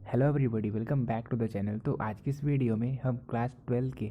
Hello everybody, welcome back to the channel. तो आज की इस वीडियो में हम क्लास 12 के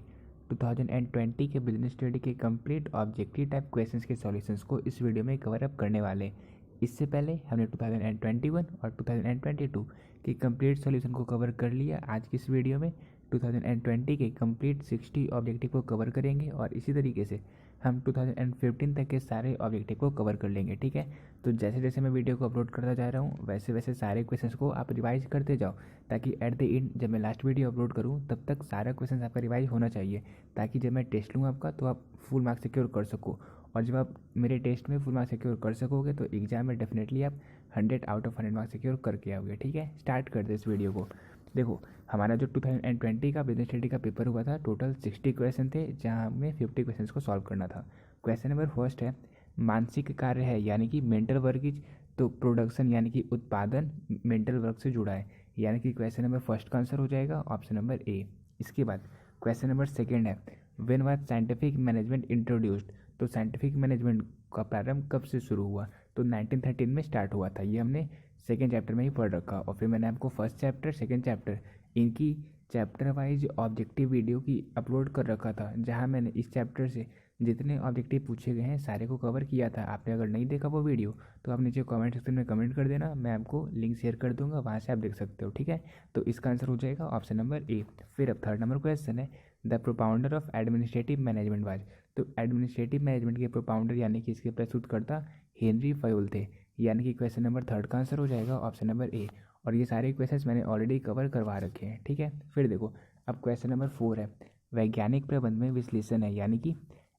2020 के बिजनेस स्टडी के कंप्लीट ऑब्जेक्टिव टाइप क्वेश्चंस के सॉल्यूशंस को इस वीडियो में कवर अप करने वाले हैं। इससे पहले हमने 2021 और 2022 के कंप्लीट सॉल्यूशन को कवर कर लिया। आज की इस वीडियो में 2020 के कंप्लीट 60 ऑब्जेक्टिव को कवर करेंगे और इसी तरीके से हम 2015 तक के सारे ऑब्जेक्टिव को कवर कर लेंगे। ठीक है, तो जैसे जैसे मैं वीडियो को अपलोड करता जा रहा हूँ वैसे वैसे सारे क्वेश्चंस को आप रिवाइज करते जाओ, ताकि एट द एंड जब मैं लास्ट वीडियो अपलोड करूँ तब तक सारा क्वेश्चंस आपका रिवाइज होना चाहिए, ताकि जब मैं टेस्ट लूँ आपका तो आप फुल मार्क्स सिक्योर कर सको। और जब आप मेरे टेस्ट में फुल मार्क्स सिक्योर कर सकोगे तो एग्जाम में डेफिनेटली आप 100 आउट ऑफ 100 मार्क्स सिक्योर करके आओगे। ठीक है, स्टार्ट कर दे इस वीडियो को। देखो, हमारा जो 2020 का बिजनेस स्टडी का पेपर हुआ था, टोटल 60 क्वेश्चन थे, जहाँ हमें 50 क्वेश्चन को सॉल्व करना था। क्वेश्चन नंबर फर्स्ट है, मानसिक कार्य है यानी कि मेंटल वर्क इज, तो प्रोडक्शन यानी कि उत्पादन मेंटल वर्क से जुड़ा है, यानी कि क्वेश्चन नंबर फर्स्ट का आंसर हो जाएगा ऑप्शन नंबर ए। इसके बाद क्वेश्चन नंबर सेकंड है, when was scientific management introduced, तो साइंटिफिक मैनेजमेंट का प्रारंभ कब से शुरू हुआ, तो 1913 में स्टार्ट हुआ था। ये हमने सेकेंड चैप्टर में ही पढ़ रखा। और फिर मैंने आपको फर्स्ट चैप्टर सेकेंड चैप्टर इनकी चैप्टर वाइज ऑब्जेक्टिव वीडियो की अपलोड कर रखा था, जहाँ मैंने इस चैप्टर से जितने ऑब्जेक्टिव पूछे गए हैं सारे को कवर किया था। आपने अगर नहीं देखा वो वीडियो तो आप नीचे कमेंट सेक्शन में कमेंट कर देना, मैं आपको लिंक शेयर कर दूंगा, वहाँ से आप देख सकते हो। ठीक है, तो इसका आंसर हो जाएगा ऑप्शन नंबर ए। फिर अब थर्ड नंबर क्वेश्चन है, the propounder of administrative management was, तो एडमिनिस्ट्रेटिव मैनेजमेंट के प्रोपाउंडर यानी कि इसके प्रस्तुतकर्ता हेनरी फयोल थे, यानी कि क्वेश्चन नंबर थर्ड का आंसर हो जाएगा ऑप्शन नंबर ए। और ये सारे क्वेश्चंस मैंने ऑलरेडी कवर करवा रखे हैं। ठीक है, फिर देखो अब क्वेश्चन नंबर 4 है, वैज्ञानिक प्रबंध में विश्लेषण है यानी कि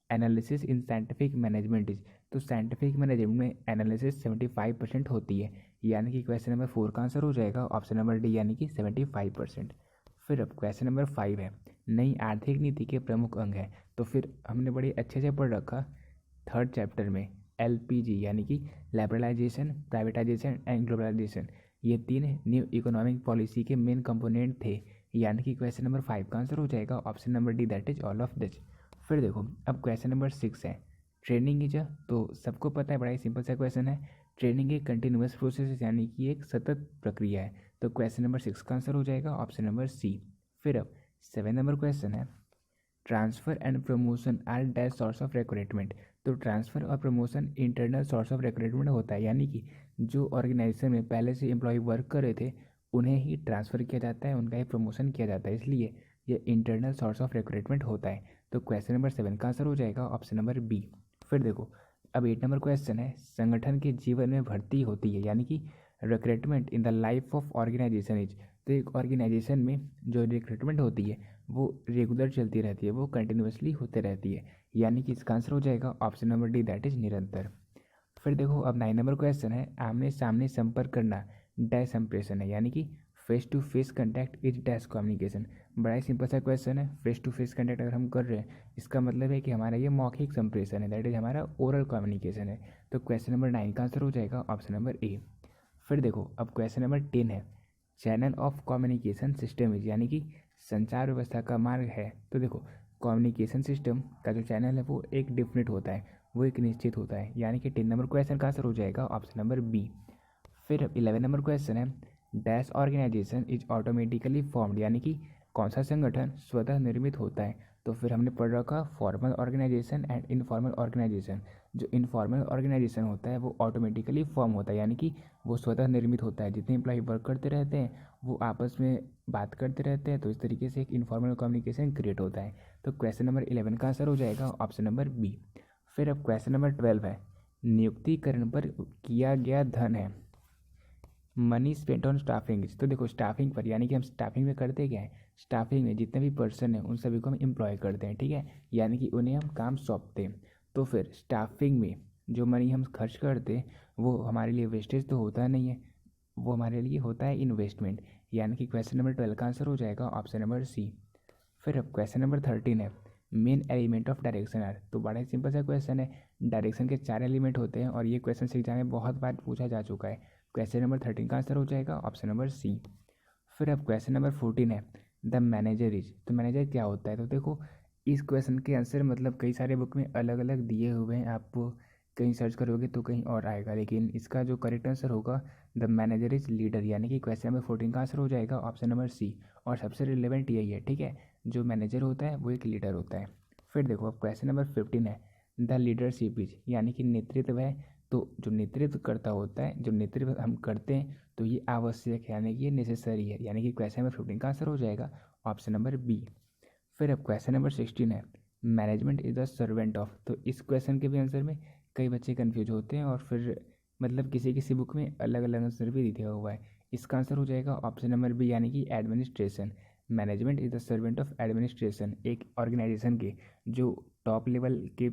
analysis in scientific management is, तो साइंटिफिक मैनेजमेंट में एनालिसिस 75% होती है, यानी कि क्वेश्चन नंबर 4 का आंसर हो जाएगा ऑप्शन नंबर डी, यानी कि 75%। फिर अब क्वेश्चन नंबर 5 है, नई आर्थिक नीति के प्रमुख अंग है, तो फिर हमने बड़ी अच्छे से पढ़ रखा थर्ड चैप्टर में LPG यानी कि लिबरलाइजेशन, प्राइवेटाइजेशन एंड ग्लोबलाइजेशन, ये तीन न्यू इकोनॉमिक पॉलिसी के मेन कंपोनेंट थे, यानी कि क्वेश्चन नंबर 5 का आंसर हो जाएगा option number D, that is all of this. फिर देखो अब क्वेश्चन नंबर 6 है, ट्रेनिंग इज, तो सबको पता है, बड़ा ही सिंपल सा क्वेश्चन है, ट्रेनिंग एक कंटिन्यूअस प्रोसेस यानी कि एक सतत प्रक्रिया है, तो क्वेश्चन नंबर 6 का आंसर हो जाएगा ऑप्शन नंबर सी। फिर अब 7 नंबर क्वेश्चन है, transfer and promotion are dash source of recruitment, तो ट्रांसफ़र और promotion internal source of recruitment होता है, यानी कि जो ऑर्गेनाइजेशन में पहले से एम्प्लॉय वर्क कर रहे थे उन्हें ही ट्रांसफ़र किया जाता है, उनका ही प्रमोशन किया जाता है, इसलिए ये इंटरनल सोर्स ऑफ रिक्रूटमेंट होता है। तो क्वेश्चन नंबर 7 का आंसर हो जाएगा ऑप्शन नंबर बी। फिर देखो अब 8 नंबर क्वेश्चन है, संगठन के जीवन में भर्ती होती है यानी कि recruitment in the life of organisation is, तो एक ऑर्गेनाइजेशन में जो रिक्रूटमेंट होती है वो रेगुलर चलती रहती है, वो कंटिन्यूसली होते रहती है, यानी कि इसका आंसर हो जाएगा option number D, that is निरंतर। फिर देखो अब 9 नंबर क्वेश्चन है, आमने सामने संपर्क करना डैश संप्रेषण है, यानी कि face to face contact is dash communication. बड़ा ही सिंपल सा क्वेश्चन है, फेस टू फेस कंटैक्ट अगर हम कर रहे हैं इसका मतलब है कि हमारा ये मौखिक संप्रेषण है, दैट इज हमारा ओरल कम्युनिकेशन है। तो क्वेश्चन नंबर 9 का आंसर हो जाएगा ऑप्शन नंबर ए। फिर देखो अब क्वेश्चन नंबर 10 है, channel of communication system is, यानी कि संचार व्यवस्था का मार्ग है, तो देखो कम्युनिकेशन सिस्टम का जो चैनल है वो एक डिफिनिट होता है, वो एक निश्चित होता है, यानी कि 10 नंबर क्वेश्चन का आंसर हो जाएगा ऑप्शन नंबर बी। फिर 11 नंबर क्वेश्चन है, dash organisation is automatically formed, यानी कि कौन सा संगठन स्वतः निर्मित होता है, तो फिर हमने पढ़ रखा formal organisation and informal organisation. जो इनफॉर्मल ऑर्गेनाइजेशन होता है वो ऑटोमेटिकली फॉर्म होता है, यानी कि वो स्वतः निर्मित होता है, जितने एम्प्लॉय वर्क करते रहते हैं वो आपस में बात करते रहते हैं, तो इस तरीके से एक इनफॉर्मल कम्युनिकेशन क्रिएट होता है। तो क्वेश्चन नंबर 11 का आंसर हो जाएगा ऑप्शन नंबर बी। फिर अब क्वेश्चन नंबर 12 है, नियुक्तिकरण पर किया गया धन है, मनी स्पेंट ऑन स्टाफिंग, तो देखो स्टाफिंग पर, यानी कि हम स्टाफिंग में करते क्या है, स्टाफिंग में जितने भी पर्सन हैं उन सभी को हम एम्प्लॉय करते हैं। ठीक है, यानी कि उन्हें हम काम सौंपते हैं, तो फिर स्टाफिंग में जो मनी हम खर्च करते हैं वो हमारे लिए वेस्टेज तो होता नहीं है, वो हमारे लिए होता है इन्वेस्टमेंट, यानी कि क्वेश्चन नंबर 12 का आंसर हो जाएगा ऑप्शन नंबर सी। फिर अब क्वेश्चन नंबर 13 है, main element of direction are, तो बड़ा ही सिंपल सा क्वेश्चन है, डायरेक्शन के 4 एलिमेंट होते हैं और ये क्वेश्चन एग्जाम में बहुत बार पूछा जा चुका है। क्वेश्चन नंबर 13 का आंसर हो जाएगा ऑप्शन नंबर सी। फिर अब क्वेश्चन नंबर 14 है, द मैनेजर इज, तो मैनेजर क्या होता है, तो देखो इस क्वेश्चन के आंसर मतलब कई सारे बुक में अलग अलग दिए हुए हैं, आप कहीं सर्च करोगे तो कहीं और आएगा, लेकिन इसका जो करेक्ट आंसर होगा द मैनेजर इज लीडर, यानी कि क्वेश्चन नंबर 14 का आंसर हो जाएगा ऑप्शन नंबर सी। और सबसे रिलेवेंट यही है, ठीक है, जो मैनेजर होता है वो एक लीडर होता है। फिर देखो अब क्वेश्चन नंबर 15 है, द लीडरशिप इज, यानी कि नेतृत्व है, तो जो नेतृत्व करता होता है, जो नेतृत्व हम करते हैं तो ये आवश्यक है, यानी कि ये नेसेसरी है, यानी कि क्वेश्चन नंबर 15 का आंसर हो जाएगा ऑप्शन नंबर बी। फिर अब क्वेश्चन नंबर 16 है, management is the servant of, तो इस क्वेश्चन के भी आंसर में कई बच्चे कंफ्यूज होते हैं और फिर मतलब किसी किसी बुक में अलग अलग आंसर भी दिया हुआ है। इसका आंसर हो जाएगा ऑप्शन नंबर बी, यानी कि administration. Management is the servant of administration. एक ऑर्गेनाइजेशन के जो टॉप लेवल के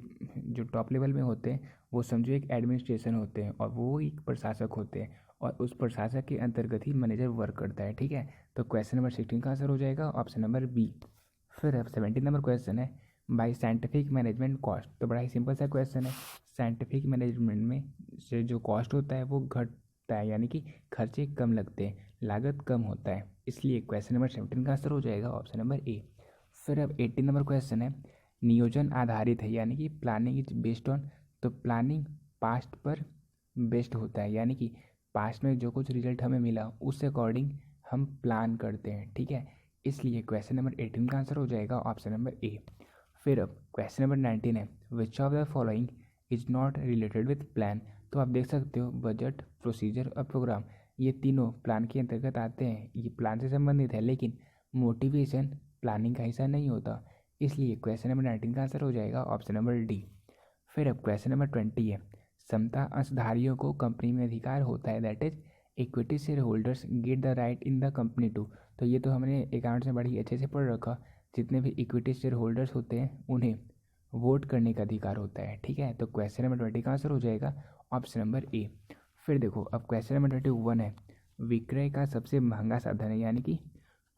जो टॉप लेवल में होते हैं वो समझो एक एडमिनिस्ट्रेशन होते हैं और वो एक प्रशासक होते हैं और उस प्रशासक के अंतर्गत ही मैनेजर वर्क करता है, ठीक है। तो क्वेश्चन नंबर 16 का आंसर हो जाएगा ऑप्शन नंबर बी। फिर अब 17 नंबर क्वेश्चन है, बाई साइंटिफिक मैनेजमेंट कॉस्ट, तो बड़ा ही सिंपल सा क्वेश्चन है। साइंटिफिक मैनेजमेंट में से जो कॉस्ट होता है वो घटता है, यानी कि खर्चे कम लगते हैं, लागत कम होता है, इसलिए क्वेश्चन नंबर 17 का आंसर हो जाएगा ऑप्शन नंबर ए। फिर अब 18 नंबर क्वेश्चन है, नियोजन आधारित है, यानी कि प्लानिंग इज बेस्ड ऑन, तो प्लानिंग पास्ट पर बेस्ड होता है, यानी कि पास्ट में जो कुछ रिजल्ट हमें मिला उससे अकॉर्डिंग हम प्लान करते हैं, ठीक है, इसलिए क्वेश्चन नंबर 18 का आंसर हो जाएगा ऑप्शन नंबर ए। फिर अब क्वेश्चन नंबर 19 है, which of the following is not related with plan, तो आप देख सकते हो बजट, प्रोसीजर और प्रोग्राम, ये तीनों प्लान के अंतर्गत आते हैं, ये प्लान से संबंधित है, लेकिन मोटिवेशन प्लानिंग का हिस्सा नहीं होता, इसलिए क्वेश्चन नंबर 19 का आंसर हो जाएगा ऑप्शन नंबर डी। फिर अब क्वेश्चन नंबर 20 है, समता अंशधारियों को कंपनी में अधिकार होता है, that is equity share holders get the right in the company to, तो ये तो हमने अकाउंट्स में बड़ी अच्छे से पढ़ रखा, जितने भी इक्विटी शेयर होल्डर्स होते हैं उन्हें वोट करने का अधिकार होता है, ठीक है। तो क्वेश्चन नंबर 20 का आंसर हो जाएगा ऑप्शन नंबर ए। फिर देखो अब क्वेश्चन नंबर 21 है, विक्रय का सबसे महंगा साधन है, यानी कि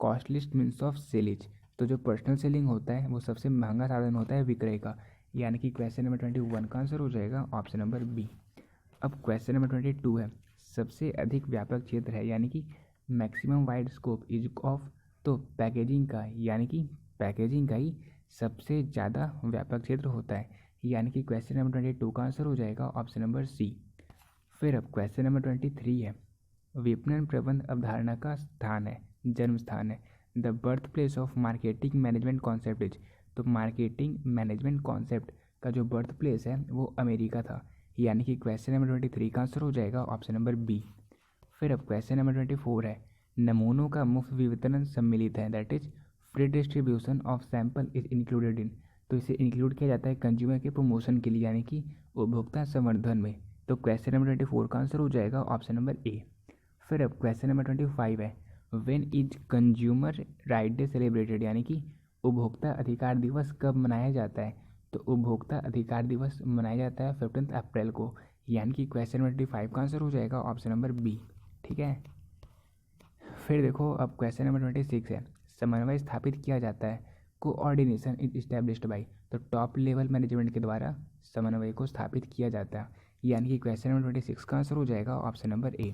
कॉस्टलिस्ट मीन्स ऑफ सेलिज, तो जो पर्सनल सेलिंग होता है वो सबसे महंगा साधन होता है विक्रय का, यानी कि क्वेश्चन नंबर 21 का आंसर हो जाएगा ऑप्शन नंबर बी। अब क्वेश्चन नंबर 22 है, सबसे अधिक व्यापक क्षेत्र है, यानी कि maximum wide scope is off, तो पैकेजिंग का, यानी कि पैकेजिंग का ही सबसे ज़्यादा व्यापक क्षेत्र होता है, यानी कि क्वेश्चन नंबर 22 का आंसर हो जाएगा ऑप्शन नंबर सी। फिर अब क्वेश्चन नंबर 23 है, विपणन प्रबंध अवधारणा का स्थान है, जन्म स्थान है, the birth place of marketing management concept is, तो मार्केटिंग मैनेजमेंट कॉन्सेप्ट का जो बर्थ प्लेस है वो अमेरिका था, यानी कि क्वेश्चन नंबर 23 का आंसर हो जाएगा ऑप्शन नंबर बी। फिर अब क्वेश्चन नंबर 24 है, नमूनों का मुफ्त वितरण सम्मिलित है, that is free distribution of sample is included in, तो इसे इंक्लूड किया जाता है कंज्यूमर के प्रमोशन के लिए, यानी कि उपभोक्ता संवर्धन में, तो क्वेश्चन नंबर 24 का आंसर हो जाएगा ऑप्शन नंबर ए। फिर अब क्वेश्चन नंबर 25 है, when is consumer right day celebrated, यानी कि उपभोक्ता अधिकार दिवस कब मनाया जाता है, तो उपभोक्ता अधिकार दिवस मनाया जाता है 15 अप्रैल को, यानी कि क्वेश्चन नंबर 25 का आंसर हो जाएगा ऑप्शन नंबर बी, ठीक है। फिर देखो अब क्वेश्चन नंबर 26 है, समन्वय स्थापित किया जाता है, कोऑर्डिनेशन इज इस्टेब्लिश्ड बाई, तो टॉप लेवल मैनेजमेंट के द्वारा समन्वय को स्थापित किया जाता है, यानी कि क्वेश्चन नंबर 26 का आंसर हो जाएगा ऑप्शन नंबर ए।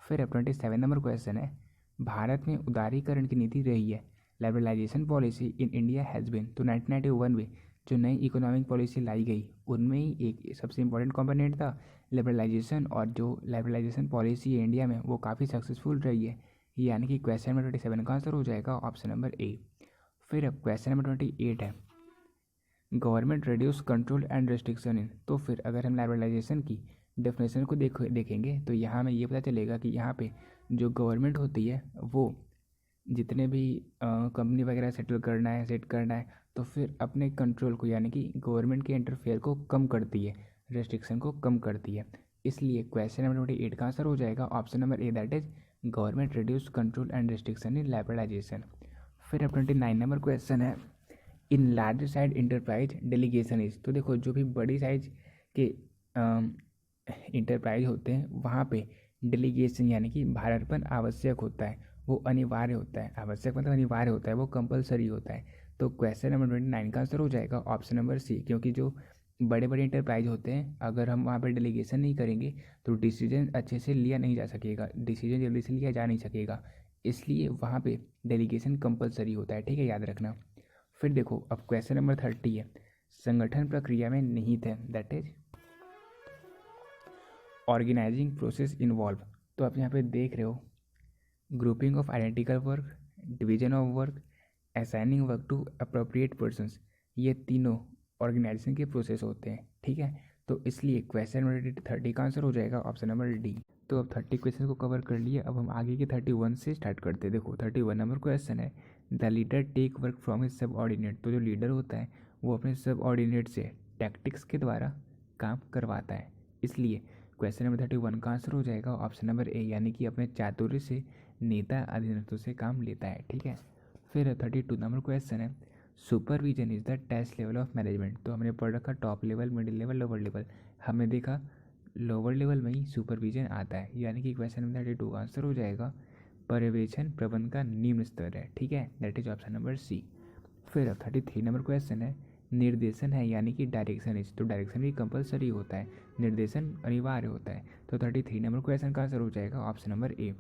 फिर अब 27 नंबर क्वेश्चन है, भारत में उदारीकरण की नीति रही है, liberalisation policy in India has been, तो 1991 में जो नई इकोनॉमिक पॉलिसी लाई गई उनमें ही एक सबसे इम्पोर्टेंट कंपोनेंट था लिबरलाइजेशन, और जो लिबरलाइजेशन पॉलिसी है इंडिया में वो काफ़ी सक्सेसफुल रही है, यानी कि क्वेश्चन नंबर 27 का आंसर हो जाएगा ऑप्शन नंबर ए। फिर अब क्वेश्चन नंबर 28 है, government reduce control and restriction in, तो फिर अगर हम लिबरलाइजेशन की डेफिनेशन को देखेंगे तो यहाँ हमें ये पता चलेगा कि यहाँ पे जो गवर्नमेंट होती है वो जितने भी कंपनी वगैरह सेट करना है तो फिर अपने कंट्रोल को, यानी कि गवर्नमेंट के इंटरफेयर को कम करती है, रेस्ट्रिक्शन को कम करती है, इसलिए क्वेश्चन नंबर 28 का आंसर हो जाएगा option number A, that is government reduce control and restriction in liberalisation. फिर अब 29 नंबर क्वेश्चन है, in large size enterprise delegation is, तो देखो जो भी बड़ी साइज के इंटरप्राइज होते हैं वहाँ पे डेलीगेशन यानी कि भाड़ापन आवश्यक होता है, वो अनिवार्य होता है, आवश्यक मतलब अनिवार्य होता है, वो कंपलसरी होता है, तो क्वेश्चन नंबर 29 का आंसर हो जाएगा ऑप्शन नंबर सी, क्योंकि जो बड़े बड़े इंटरप्राइज होते हैं अगर हम वहाँ पर डेलीगेशन नहीं करेंगे तो डिसीजन अच्छे से लिया नहीं जा सकेगा, डिसीजन जल्दी से लिया जा नहीं सकेगा, इसलिए वहाँ पे डेलीगेशन कंपलसरी होता है, ठीक है, याद रखना। फिर देखो अब क्वेश्चन नंबर 30 है, संगठन प्रक्रिया में निहित है, that is organising process involve, तो आप यहाँ पे देख रहे हो grouping of identical work, division of work, assigning work to appropriate persons, ये तीनों ऑर्गेनाइजेशन के प्रोसेस होते हैं। ठीक है, तो इसलिए क्वेश्चन नंबर 30 का आंसर हो जाएगा ऑप्शन नंबर डी। तो अब 30 क्वेश्चन को कवर कर लिए, अब हम आगे के 31 से स्टार्ट करते हैं। देखो 31 नंबर क्वेश्चन है, the leader take work from his subordinate, तो जो लीडर होता है वो अपने सब ऑर्डिनेट से टैक्टिक्स के द्वारा काम करवाता है। इसलिए क्वेश्चन नंबर 31 का आंसर हो जाएगा ऑप्शन नंबर ए, यानी कि अपने चातुर्य से नेता अधीनस्थों से काम लेता है। ठीक है, फिर 32 नंबर क्वेश्चन है, supervision is the test level of management, तो हमने पढ़ रखा top level, middle level, lower level, हमने देखा लोअर लेवल में ही सुपरविजन आता है, यानी कि क्वेश्चन नंबर 32 का आंसर हो जाएगा पर्यवेक्षण प्रबंध का निम्न स्तर है। ठीक है, that is option number C. फिर 33 नंबर क्वेश्चन है, निर्देशन है यानी कि डायरेक्शन इज, तो डायरेक्शन भी कंपलसरी होता है, निर्देशन अनिवार्य होता है। तो 33 नंबर क्वेश्चन का आंसर हो जाएगा ऑप्शन नंबर ए।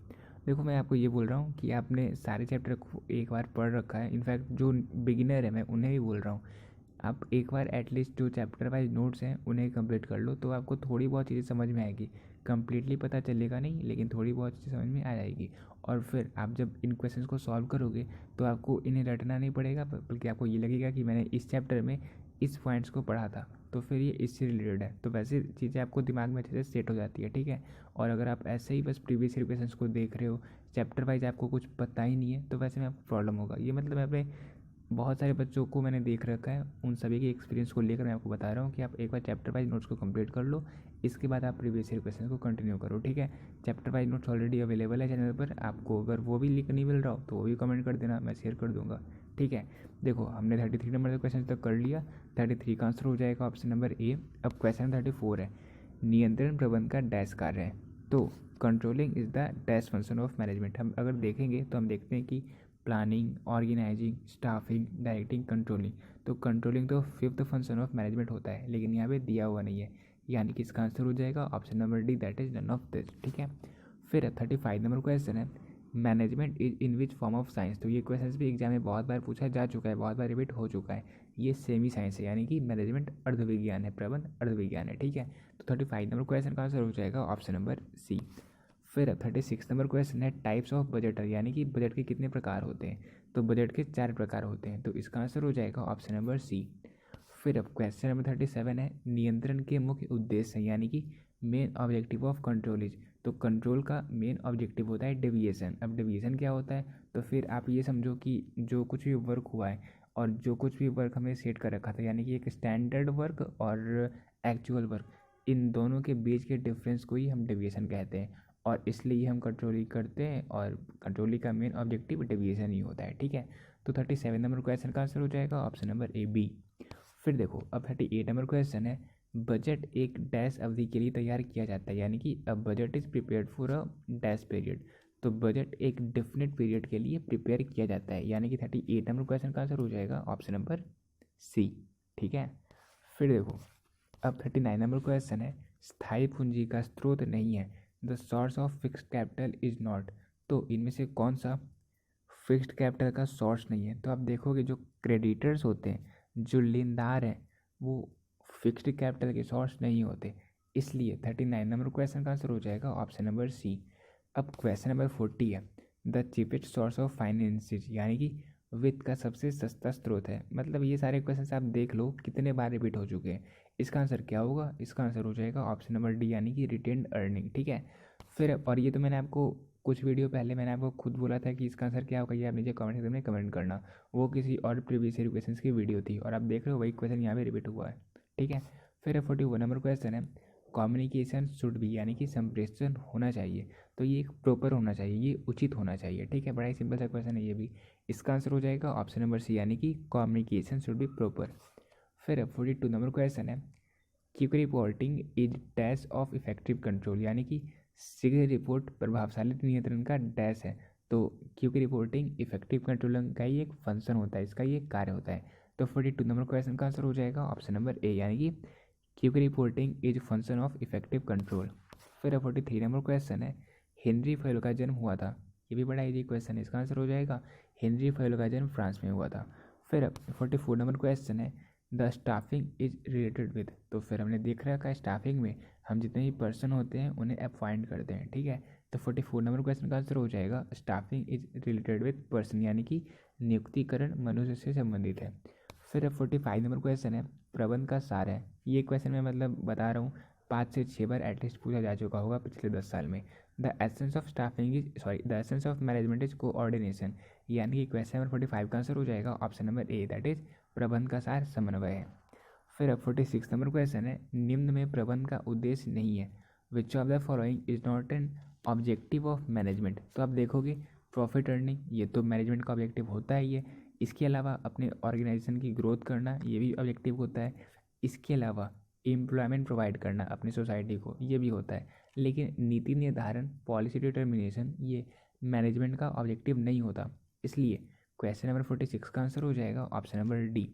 देखो मैं आपको ये बोल रहा हूँ कि आपने सारे चैप्टर को एक बार पढ़ रखा है, इनफैक्ट जो बिगिनर है मैं उन्हें भी बोल रहा हूँ, आप एक बार एटलीस्ट जो चैप्टर वाइज नोट्स हैं उन्हें कंप्लीट कर लो, तो आपको थोड़ी बहुत चीज़ें समझ में आएगी। कंप्लीटली पता चलेगा नहीं, लेकिन थोड़ी बहुत चीज़ें समझ में आ जाएगी। और फिर आप जब इन क्वेश्चंस को सॉल्व करोगे तो आपको इन्हें रटना नहीं पड़ेगा, बल्कि आपको ये लगेगा कि मैंने इस चैप्टर में इस पॉइंट्स को पढ़ा था, तो फिर ये इससे रिलेटेड है, तो वैसे चीज़ें आपको दिमाग में अच्छे से सेट हो जाती है। ठीक है, और अगर आप ऐसे ही बस प्रीवियस ईयर क्वेश्चंस को देख रहे हो, चैप्टर वाइज आपको कुछ पता ही नहीं है, तो वैसे में आपको प्रॉब्लम होगा। ये मतलब मैं अपने बहुत सारे बच्चों को मैंने देख रखा है, उन सभी के एक्सपीरियंस को लेकर मैं आपको बता रहा हूँ कि आप एक बार चैप्टर वाइज नोट्स को कंप्लीट कर लो, इसके बाद आप प्रीवियस ईयर क्वेश्चन को कंटिन्यू करो। ठीक है, chapter wise notes already available है चैनल पर, आपको अगर वो भी लिंक नहीं मिल रहा हो तो वो भी कमेंट कर देना, मैं शेयर कर दूँगा। ठीक है, देखो हमने 33 नंबर क्वेश्चन तक कर लिया, 33 का आंसर हो जाएगा ऑप्शन नंबर ए। अब क्वेश्चन 34 है, नियंत्रण प्रबंध का डैश कार्य है, तो controlling is the dash function of management. हम अगर देखेंगे तो हम देखते हैं कि planning, organising, staffing, directing, controlling, तो कंट्रोलिंग तो फिफ्थ फंक्शन ऑफ मैनेजमेंट होता है, लेकिन यहाँ पे दिया हुआ नहीं है, यानी कि इसका आंसर हो जाएगा option number D, that is none of this. ठीक है, फिर 35 नंबर क्वेश्चन है, management is in which form of science, तो ये क्वेश्चन भी एग्जाम में बहुत बार पूछा जा चुका है, बहुत बार रिपीट हो चुका है। ये सेमी साइंस है, यानी कि मैनेजमेंट अर्धविज्ञान है, प्रबंध अर्धविज्ञान है। ठीक है, तो 35 नंबर क्वेश्चन का आंसर हो जाएगा ऑप्शन नंबर सी। फिर 36 नंबर क्वेश्चन है, टाइप्स ऑफ बजटर, यानी कि बजट के कितने प्रकार होते हैं, तो बजट के 4 प्रकार होते हैं, तो इसका आंसर हो जाएगा ऑप्शन नंबर सी। फिर अब क्वेश्चन नंबर 37 है, नियंत्रण के मुख्य उद्देश्य हैं, यानी कि main objective of control is, तो कंट्रोल का मेन ऑब्जेक्टिव होता है डेविएशन। अब डेविएशन क्या होता है, तो फिर आप ये समझो कि जो कुछ भी वर्क हुआ है और जो कुछ भी वर्क हमने सेट कर रखा था, यानी कि एक स्टैंडर्ड वर्क और एक्चुअल वर्क, इन दोनों के बीच के डिफरेंस को ही हम डेविएशन कहते हैं, और इसलिए हम कंट्रोलिंग करते हैं, और कंट्रोलिंग का मेन ऑब्जेक्टिव डेविएशन ही होता है। ठीक है, तो 37 नंबर क्वेश्चन का आंसर हो जाएगा ऑप्शन नंबर ए बी। फिर देखो अब 38 नंबर क्वेश्चन है, बजट एक डैश अवधि के लिए तैयार किया जाता है, यानी कि a budget is prepared for a dash period, तो बजट एक डेफिनेट पीरियड के लिए प्रिपेयर किया जाता है, यानी कि 38 नंबर क्वेश्चन का आंसर हो जाएगा ऑप्शन नंबर सी। ठीक है, फिर देखो अब 39 नंबर क्वेश्चन है, स्थायी पूंजी का स्रोत नहीं है, the source of fixed capital is not, तो इनमें से कौन सा फिक्स्ड कैपिटल का सोर्स नहीं है, तो आप देखोगे जो क्रेडिटर्स होते हैं, जो लेनदार हैं, वो फिक्स्ड कैपिटल के सोर्स नहीं होते, इसलिए 39 नंबर क्वेश्चन का आंसर हो जाएगा ऑप्शन नंबर सी। अब क्वेश्चन नंबर 40 है, the cheapest source of finances, यानी कि वित्त का सबसे सस्ता स्रोत है, मतलब ये सारे क्वेश्चन आप देख लो कितने बार रिपीट हो चुके हैं। इसका आंसर क्या होगा, इसका आंसर हो जाएगा ऑप्शन नंबर डी, यानी कि रिटेन्ड अर्निंग। ठीक है, फिर और ये तो मैंने आपको कुछ वीडियो पहले मैंने आपको खुद बोला था कि इसका आंसर क्या होगा, ये आप नीचे कमेंट सेक्शन में कमेंट करना, वो किसी और प्रीवियस ईयर क्वेश्चन की वीडियो थी, और आप देख रहे हो वही क्वेश्चन यहाँ पे रिपीट हुआ है। ठीक है, फिर 41 नंबर क्वेश्चन है, कम्युनिकेशन शुड भी, यानी कि संप्रेषण होना चाहिए, तो ये एक प्रॉपर होना चाहिए, ये उचित होना चाहिए। ठीक है, बड़ा ही सिंपल सा क्वेश्चन है ये भी, इसका आंसर हो जाएगा ऑप्शन नंबर सी, यानी कि कम्युनिकेशन शुड बी प्रॉपर। फिर 42 नंबर क्वेश्चन है, quick reporting is dash of effective control, यानी कि शीघ्र रिपोर्ट प्रभावशाली नियंत्रण का डैश है, तो क्विक रिपोर्टिंग इफेक्टिव कंट्रोल का ही एक फंक्शन होता है, इसका ही एक कार्य होता है। तो 42 नंबर क्वेश्चन का आंसर हो जाएगा ऑप्शन नंबर ए, यानी कि quick reporting is function of effective control. फिर 43 नंबर क्वेश्चन है, हेनरी फयोल का जन्म हुआ था, ये भी बड़ा इजी क्वेश्चन है, इसका आंसर हो जाएगा हेनरी फयोल का जन्म फ्रांस में हुआ था। फिर 44 नंबर क्वेश्चन है, the staffing is related with. तो फिर हमने देख रखा है स्टाफिंग में हम जितने भी पर्सन होते हैं उन्हें अपॉइंट करते हैं, ठीक है। तो 44 नंबर क्वेश्चन का आंसर हो जाएगा staffing is related with person, यानी कि नियुक्तिकरण मनुष्य से संबंधित है। फिर अब 45 नंबर क्वेश्चन है प्रबंध का सार है। ये क्वेश्चन मैं मतलब बता रहा हूँ 5 से 6 बार एटलीस्ट पूछा जा चुका होगा पिछले 10 साल में। The essence of staffing is the essence of management is coordination, यानी कि क्वेश्चन नंबर 45 का आंसर हो जाएगा option number A, that is प्रबंध का सार समन्वय है। फिर अब 46 नंबर क्वेश्चन है निम्न में प्रबंध का उद्देश्य नहीं है, which of the following is not an objective of management. तो आप देखोगे प्रॉफिट अर्निंग ये तो मैनेजमेंट का ऑब्जेक्टिव होता ही है, इसके अलावा अपने ऑर्गेनाइजेशन की ग्रोथ करना ये भी ऑब्जेक्टिव होता है, इसके अलावा एम्प्लॉयमेंट प्रोवाइड करना अपनी सोसाइटी को ये भी होता है। लेकिन नीति निर्धारण पॉलिसी डिटर्मिनेशन ये मैनेजमेंट का ऑब्जेक्टिव नहीं होता, इसलिए क्वेश्चन नंबर 46 का आंसर हो जाएगा ऑप्शन नंबर डी।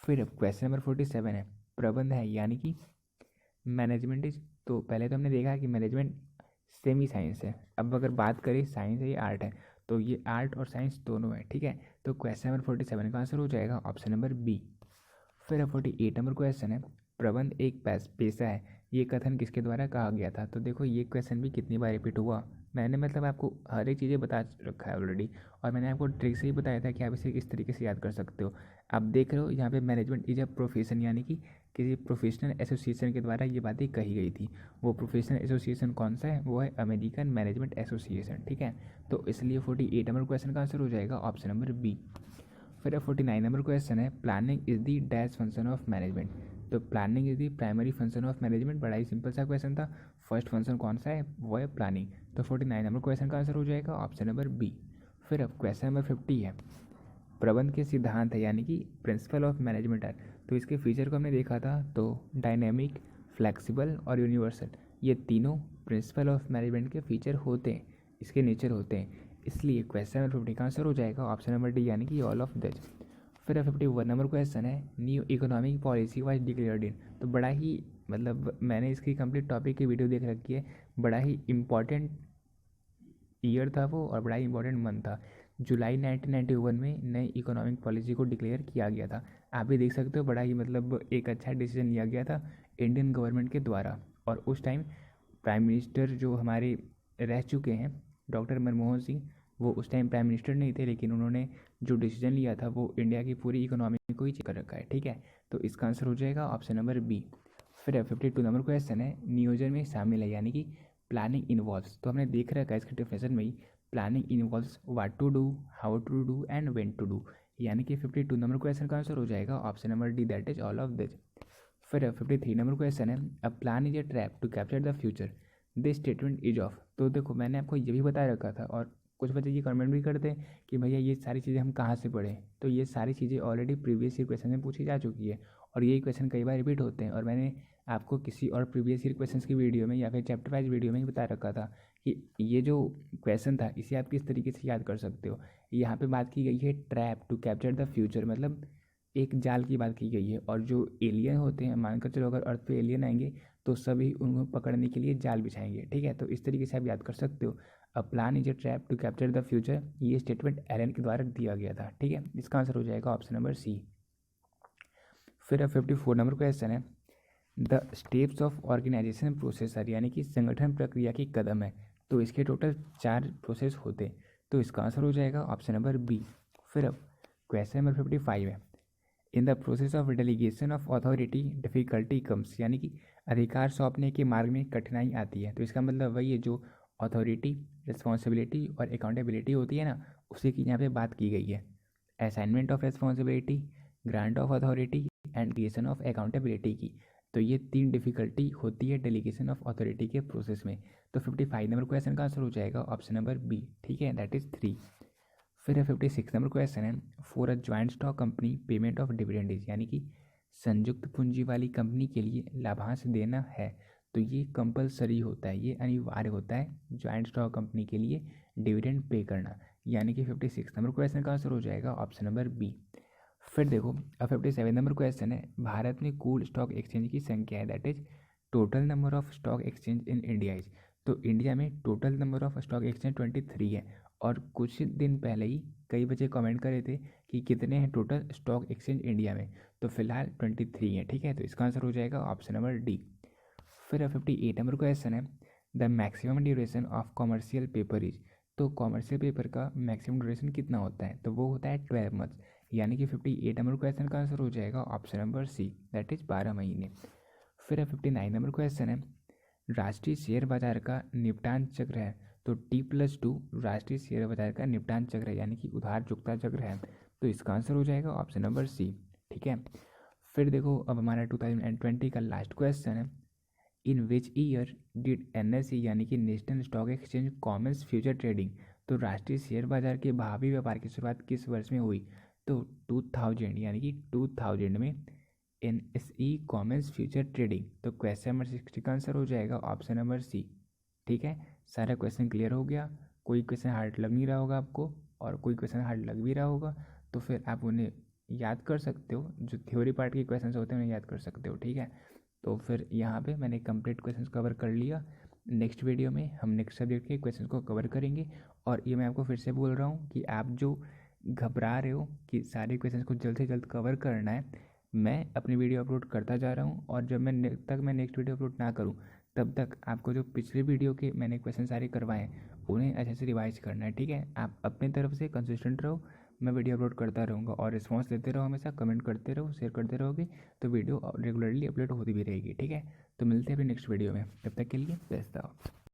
फिर क्वेश्चन नंबर 47 है प्रबंध है यानी कि मैनेजमेंट इज। तो पहले तो हमने देखा कि मैनेजमेंट सेमी साइंस है, अब अगर बात करें साइंस है या आर्ट है तो ये आर्ट और साइंस दोनों है, ठीक है। तो क्वेश्चन नंबर 47 का आंसर हो जाएगा ऑप्शन नंबर बी। फिर 48 नंबर क्वेश्चन है प्रबंध एक पेशा है, ये कथन किसके द्वारा कहा गया था। तो देखो ये क्वेश्चन भी कितनी बार रिपीट हुआ, मैंने मतलब आपको हर एक चीज़ें बता रखा है ऑलरेडी, और मैंने आपको ट्रिक से ही बताया था कि आप इसे किस तरीके से याद कर सकते हो। आप देख रहे हो यहाँ पे मैनेजमेंट इज अ प्रोफेशन, यानी कि किसी प्रोफेशनल एसोसिएशन के द्वारा ये बातें कही गई थी। वो प्रोफेशनल एसोसिएशन कौन सा है, वो है अमेरिकन मैनेजमेंट एसोसिएशन, ठीक है। तो इसलिए 48 नंबर क्वेश्चन का आंसर हो जाएगा ऑप्शन नंबर बी। फिर 49 नंबर क्वेश्चन है planning is the dash function of management. तो planning is the primary function of management, बड़ा ही सिंपल सा क्वेश्चन था। फर्स्ट फंक्शन कौन सा है, वो है प्लानिंग। तो 49 नंबर क्वेश्चन का आंसर हो जाएगा ऑप्शन नंबर बी। फिर अब क्वेश्चन नंबर 50 है प्रबंध के सिद्धांत है, यानी कि प्रिंसिपल ऑफ मैनेजमेंट है। तो इसके फीचर को हमने देखा था, तो डायनेमिक, फ्लेक्सिबल और यूनिवर्सल ये तीनों प्रिंसिपल ऑफ मैनेजमेंट के फीचर होते हैं, इसके नेचर होते हैं, इसलिए क्वेश्चन नंबर 50 का आंसर हो जाएगा ऑप्शन नंबर डी, यानी कि ऑल ऑफ दिस। फिर 51 नंबर क्वेश्चन है new economic policy was declared इन। तो बड़ा ही मतलब मैंने इसकी कंप्लीट टॉपिक की वीडियो देख रखी है, बड़ा ही इम्पॉर्टेंट ईयर था वो और बड़ा ही इंपॉर्टेंट मंथ था। जुलाई 1991 में नई इकोनॉमिक पॉलिसी को डिक्लेयर किया गया था। आप भी देख सकते हो बड़ा ही मतलब एक अच्छा डिसीजन लिया गया था इंडियन गवर्नमेंट के द्वारा। और उस टाइम प्राइम मिनिस्टर जो हमारे रह चुके हैं डॉक्टर मनमोहन सिंह, वो उस टाइम प्राइम मिनिस्टर नहीं थे, लेकिन उन्होंने जो डिसीजन लिया था वो इंडिया की पूरी इकोनॉमी को ही चेक कर रखा है, ठीक है। तो इसका आंसर हो जाएगा ऑप्शन नंबर बी। फिर 52 नंबर क्वेश्चन है नियोजन में शामिल है, यानी कि प्लानिंग इन्वॉल्व्स। तो हमने देख रखा है इसके डेफिनेशन में ही planning involves what to do, how to do and when to do, यानी कि 52 नंबर क्वेश्चन का आंसर हो जाएगा option number D, that is all of this. फिर 53 नंबर क्वेश्चन है a plan is a trap to capture the future, this statement is off. तो देखो मैंने आपको ये भी बता रखा था, और कुछ बच्चे ये कमेंट भी करते हैं कि भैया ये सारी चीज़ें हम कहाँ से पढ़ें। तो ये सारी चीज़ें ऑलरेडी प्रीवियस ईयर क्वेश्चन में पूछी जा चुकी है, और यही क्वेश्चन कई बार रिपीट होते हैं, और मैंने आपको किसी और प्रीवियस ईयर क्वेश्चन की वीडियो में या फिर चैप्टर वाइज वीडियो में ही बता रखा था कि ये जो क्वेश्चन था इसे आप किस तरीके से याद कर सकते हो। यहाँ पे बात की गई है trap to capture the future, मतलब एक जाल की बात की गई है, और जो एलियन होते हैं मानकर चलो अगर अर्थ पे एलियन आएंगे तो सभी उनको पकड़ने के लिए जाल बिछाएंगे, ठीक है। तो इस तरीके से आप याद कर सकते हो a plan is a trap to capture the future, ये स्टेटमेंट एलन के द्वारा दिया गया था, ठीक है। इसका आंसर हो जाएगा ऑप्शन नंबर सी। फिर 54 नंबर क्वेश्चन है the steps of organisation processor, यानी कि संगठन प्रक्रिया की कदम है। तो इसके टोटल 4 प्रोसेस होते हैं, तो इसका आंसर हो जाएगा ऑप्शन नंबर बी। फिर अब क्वेश्चन नंबर 55 है in the process of delegation of authority difficulty comes, यानी कि अधिकार सौंपने के मार्ग में कठिनाई आती है। तो इसका मतलब वही है जो अथॉरिटी, रिस्पॉन्सिबिलिटी और अकाउंटेबिलिटी होती है ना, उसी की यहाँ पे बात की गई है। Assignment of responsibility, grant of authority and creation of accountability की। तो ये 3 डिफिकल्टी होती है डेलीगेशन ऑफ अथॉरिटी के प्रोसेस में। तो 55 नंबर क्वेश्चन का आंसर हो जाएगा ऑप्शन नंबर बी, ठीक है, दैट इज 3। फिर 56 नंबर क्वेश्चन है for a joint stock company payment of dividend is, यानी कि संयुक्त पूंजी वाली कंपनी के लिए लाभांश देना है। तो ये कंपलसरी होता है, ये अनिवार्य होता है ज्वाइंट स्टॉक कंपनी के लिए डिविडेंड पे करना, यानी कि 56 नंबर क्वेश्चन का आंसर हो जाएगा ऑप्शन नंबर बी। फिर देखो अब 57 नंबर क्वेश्चन है भारत में कुल स्टॉक एक्सचेंज की संख्या है, that is total number of stock exchange in India is. तो इंडिया में total number of stock exchange 23 है, और कुछ दिन पहले ही कई बच्चे कमेंट कर रहे थे कि कितने हैं टोटल स्टॉक एक्सचेंज इंडिया में, तो फिलहाल 23 है। ठीक है, तो इसका आंसर हो जाएगा ऑप्शन नंबर डी। फिर 58 नंबर क्वेश्चन है, the maximum duration of commercial paper is. तो कॉमर्शियल पेपर का मैक्सिमम ड्यूरेशन कितना होता है, तो वो होता है 12 मंथ्स, यानी कि 58 नंबर क्वेश्चन का आंसर हो जाएगा option number C, that is 12 महीने। फिर 59 नंबर क्वेश्चन है, राष्ट्रीय शेयर बाजार का निपटान चक्र है, तो T+2 राष्ट्रीय शेयर बाजार का निपटान चक्र है, यानी कि उधार चुकता चक्र है, तो इसका आंसर हो जाएगा ऑप्शन नंबर सी। ठीक है, फिर देखो अब हमारा 2020 का लास्ट क्वेश्चन है, इन विच ईयर डिड NSE यानी कि national stock exchange Commons future trading. तो राष्ट्रीय शेयर बाजार के भावी व्यापार की शुरुआत किस वर्ष में हुई, तो 2000 यानी कि 2000 में NSE कॉमन्स फ्यूचर ट्रेडिंग। तो क्वेश्चन नंबर 60 का आंसर हो जाएगा ऑप्शन नंबर सी। ठीक है, सारा क्वेश्चन क्लियर हो गया। कोई क्वेश्चन हार्ड लग नहीं रहा होगा आपको, और कोई क्वेश्चन हार्ड लग भी रहा होगा तो फिर आप उन्हें याद कर सकते हो, जो थ्योरी पार्ट के क्वेश्चन होते हैं उन्हें याद कर सकते हो। ठीक है, तो फिर यहाँ पे मैंने कंप्लीट क्वेश्चंस कवर कर लिया। नेक्स्ट वीडियो में हम नेक्स्ट सब्जेक्ट के क्वेश्चंस को कवर करेंगे। और ये मैं आपको फिर से बोल रहा हूँ कि आप जो घबरा रहे हो कि सारे क्वेश्चंस को जल्द से जल्द कवर करना है, मैं अपनी वीडियो अपलोड करता जा रहा हूँ, और जब मैं नेक्स्ट वीडियो अपलोड ना करूँ तब तक आपको जो पिछले वीडियो के मैंने क्वेश्चन सारे करवाए हैं उन्हें अच्छे से रिवाइज करना है। ठीक है, आप अपनी तरफ से कंसिस्टेंट रहो, मैं वीडियो अपलोड करता रहूँगा, और रिस्पॉन्स देते रहो, हमेशा कमेंट करते रहो, शेयर करते रहोगे तो वीडियो रेगुलरली अपलोड होती भी रहेगी। ठीक है, तो मिलते हैं अपनी नेक्स्ट वीडियो में, तब तक के लिए बेस्ट।